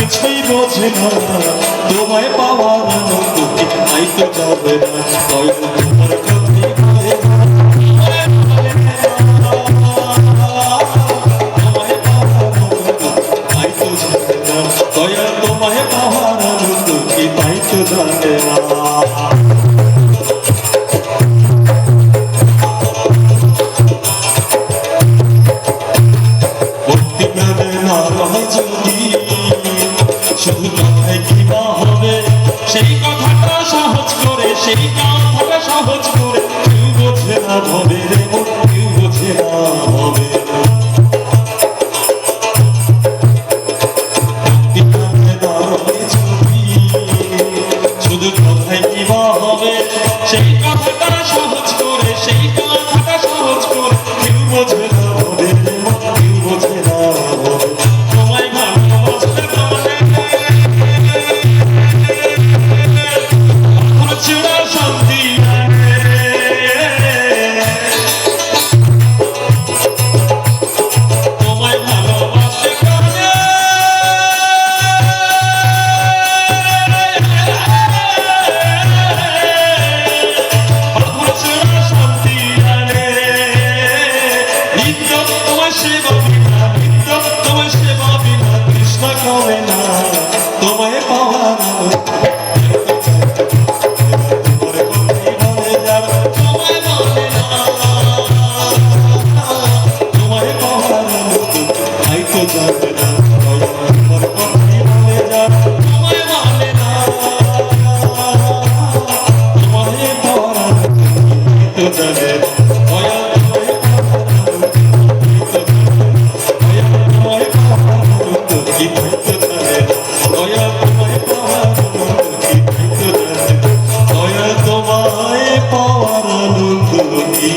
কিছুই বোঝে না তোমায় পাওয়ার আনন্দ কি তাই তো যাবে না দয়াল তোমার প্রতি ভরে দয়াল তোমায় পাওয়ার আনন্দ কি তাই তো জানে না শুধু কথায় কি বা হবে সেই কথাটা সহজ করে সেই কথাটা সহজ করে কেউ বোঝে না হবে রে মন কেউ বোঝে না হবে শুধু কথায় কি বা হবে সেই কথাটা সহজ করে সেই কথাটা সহজ করে কেউ বোঝে না হবে রে মন কেউ বোঝে না হবে তোমায় ভালোবাসতে শান্তি তোমায় ভালোবাসতে শান্তি নিত্য তোমার সেবা বিনা নিত্য তোমার সেবা বিনা কৃষ্ণ করে না তোমায় পাওয়ার যাবে না তোমার কথাই বলে যা তোমায় মানে না তোমায় পাওয়ার তো যাবে দয়াল তোমায় পাওয়ার তো কি তো যাবে দয়াল তোমায় পাওয়ার কি তো যাবে দয়াল তোমায় পাওয়ার কি